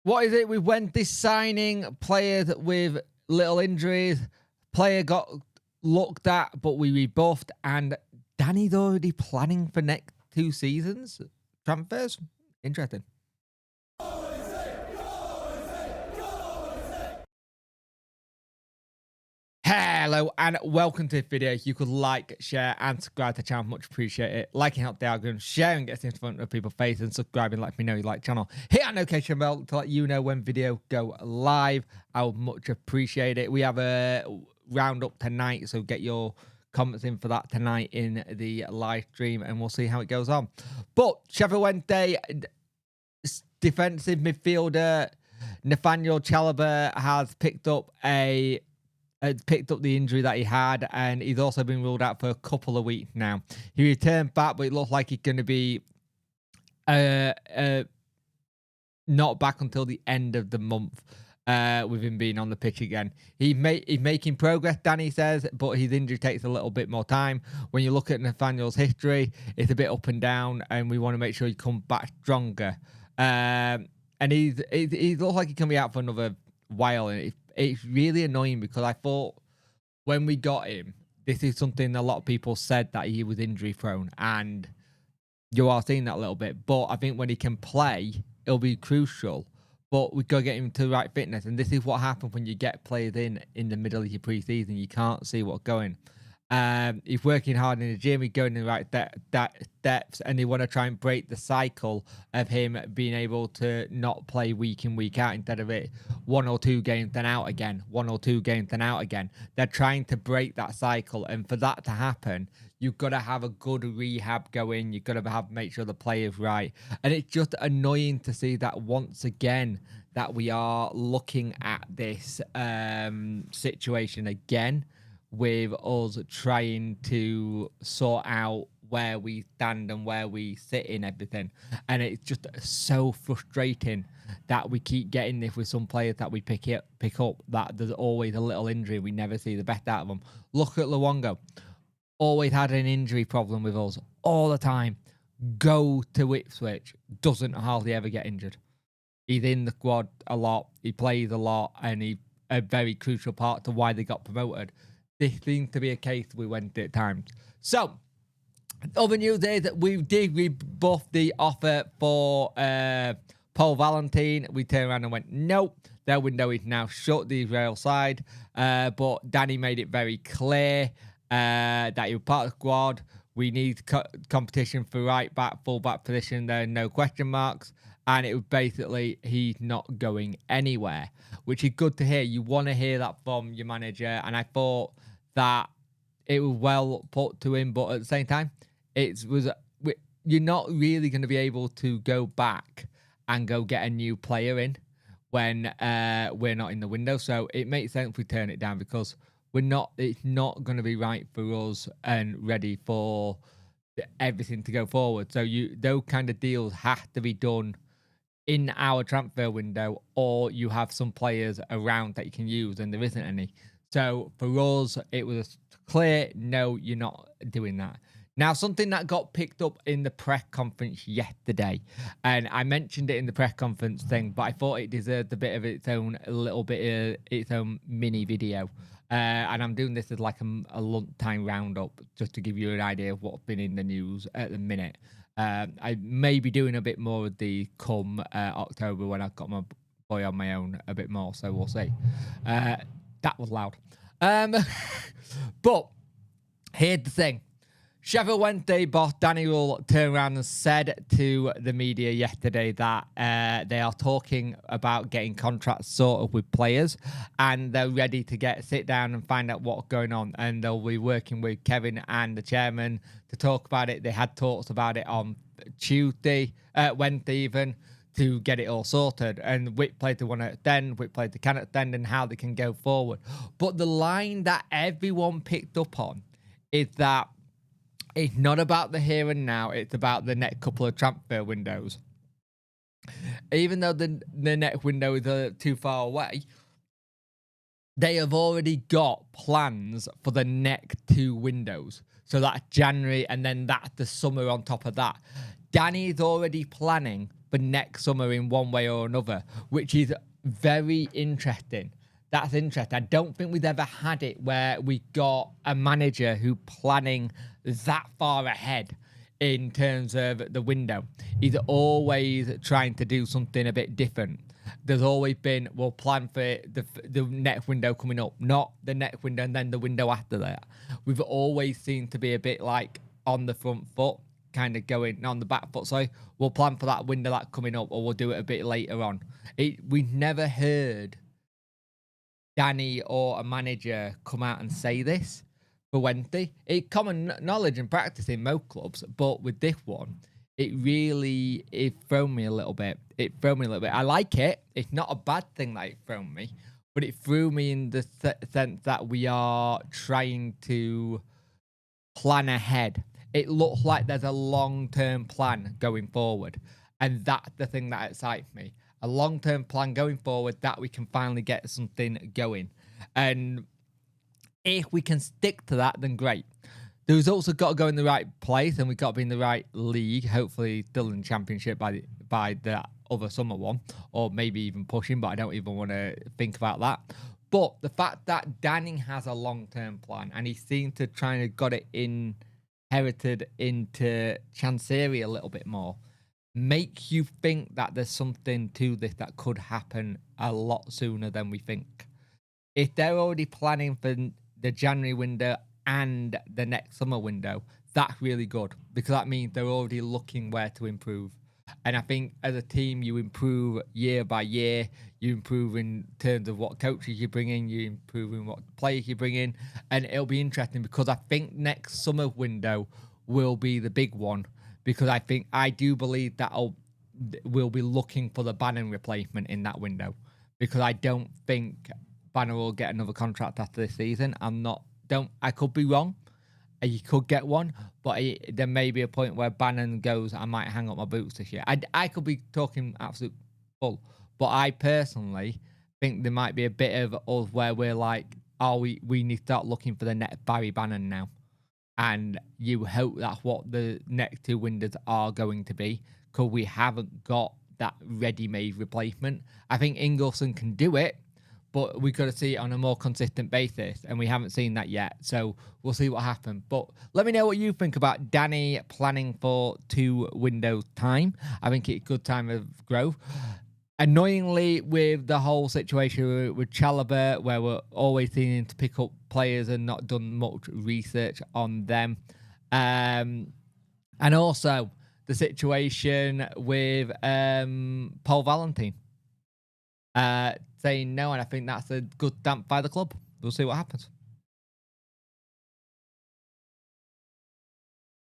What is it with Wednesday signing players with little injuries? Player got looked at, but we rebuffed, and Danny's already planning for next 2 seasons transfers. Interesting. Hello and welcome to this video. If you could like, share and subscribe to the channel, much appreciate it. Liking helps the algorithm, sharing gets in front of people's faces, and subscribing let me know you like the channel. Hit that notification bell to let you know when video go live. I would much appreciate it. We have a roundup tonight, so get your comments in for that tonight in the live stream, and we'll see how it goes on. But Sheffield Wednesday defensive midfielder Nathaniel Chalobah has picked up the injury that he had, and he's also been ruled out for a couple of weeks now. He returned back, but it looks like he's going to be not back until the end of the month, with him being on the pitch again. He's making progress, Danny says, but his injury takes a little bit more time. When you look at Nathaniel's history, it's a bit up and down, and we want to make sure he comes back stronger. And he looks like he can be out for another while, and it's really annoying because I thought when we got him, this is something a lot of people said that he was injury prone, and you are seeing that a little bit. But I think when he can play, it'll be crucial. But we've got to get him to the right fitness, and this is what happens when you get players in the middle of your pre-season. You can't see what's going. He's working hard in the gym. He's going in the right depths, and they want to try and break the cycle of him being able to not play week in, week out, instead of it 1 or 2 games then out again, 1 or 2 games then out again. They're trying to break that cycle, and for that to happen, you've got to have a good rehab going. You've got to make sure the player's right, and it's just annoying to see that once again that we are looking at this situation again, with us trying to sort out where we stand and where we sit in everything. And it's just so frustrating that we keep getting this with some players that we pick up, that there's always a little injury. We never see the best out of them. Look at Luongo. Always had an injury problem with us all the time. Go to Ipswich. Doesn't hardly ever get injured. He's in the squad a lot. He plays a lot, and he's a very crucial part to why they got promoted. This seems to be a case we went at times. So, other news is that we did rebuff the offer for Paul Valentine. We turned around and went, nope, their window is now shut, the Israel side. But Danny made it very clear that he was part of the squad. We need competition for right back, full back position. There are no question marks. And it was basically he's not going anywhere, which is good to hear. You want to hear that from your manager. And I thought that it was well put to him. But at the same time, you're not really going to be able to go back and go get a new player in when we're not in the window. So it makes sense we turn it down, because it's not going to be right for us and ready for everything to go forward. So those kind of deals have to be done in our transfer window, or you have some players around that you can use, and there isn't any. So for us, it was clear, no, you're not doing that. Now, something that got picked up in the press conference yesterday, and I mentioned it in the press conference thing, but I thought it deserved a bit of its own mini video. And I'm doing this as like a lunchtime roundup, just to give you an idea of what's been in the news at the minute. I may be doing a bit more of the come October, when I've got my boy on my own a bit more, so we'll see. That was loud. But here's the thing. Sheffield Wednesday boss Danny Rule turned around and said to the media yesterday that they are talking about getting contracts sorted with players, and they're ready to sit down and find out what's going on, and they'll be working with Kevin and the chairman to talk about it. They had talks about it on Wednesday even, to get it all sorted, and Wick played to one at extend, Wick played to can extend, and how they can go forward. But the line that everyone picked up on is that it's not about the here and now, it's about the next couple of transfer windows. Even though the next window is too far away, they have already got plans for the next 2 windows. So that's January, and then that's the summer on top of that. Danny is already planning for for next summer in one way or another, which is very interesting. That's interesting. I don't think we've ever had it where we got a manager who planning that far ahead in terms of the window. He's always trying to do something a bit different. There's always been, we'll plan for the next window coming up, not the next window and then the window after that. We've always seemed to be a bit like on the front foot, kind of going on the back foot. So we'll plan for that window that's coming up, or we'll do it a bit later on. We've never heard Danny or a manager come out and say this for Wednesday. It's common knowledge and practice in most clubs, but with this one, it thrown me a little bit. I like it. It's not a bad thing that it thrown me, but it threw me in the sense that we are trying to plan ahead. It looks like there's a long-term plan going forward, and that's the thing that excites me. A long-term plan going forward that we can finally get something going. And if we can stick to that, then great. The results have got to go in the right place, and we've got to be in the right league. Hopefully still in the championship by the other summer one, or maybe even pushing, but I don't even want to think about that. But the fact that Danny has a long-term plan, and he seemed to try and got it inherited into Chancery a little bit more, make you think that there's something to this that could happen a lot sooner than we think. If they're already planning for the January window and the next summer window, that's really good, because that means they're already looking where to improve. And I think as a team, you improve year by year. You improve in terms of what coaches you bring in. You improve in what players you bring in. And it'll be interesting, because I think next summer window will be the big one, because I do believe that we'll be looking for the Bannon replacement in that window, because I don't think Bannon will get another contract after this season. I could be wrong. You could get one, but there may be a point where Bannon goes, I might hang up my boots this year. I could be talking absolute full, but I personally think there might be a bit of us where we're like, we need to start looking for the next Barry Bannon now. And you hope that's what the next two windows are going to be, because we haven't got that ready-made replacement. I think Ingolson can do it, but we've got to see it on a more consistent basis, and we haven't seen that yet. So we'll see what happens. But let me know what you think about Danny planning for 2 windows time. I think it's a good time of growth. Annoyingly, with the whole situation with Chalobah, where we're always seeming to pick up players and not done much research on them. And also the situation with Paul Valentine saying no, and I think that's a good stamp by the club. We'll see what happens.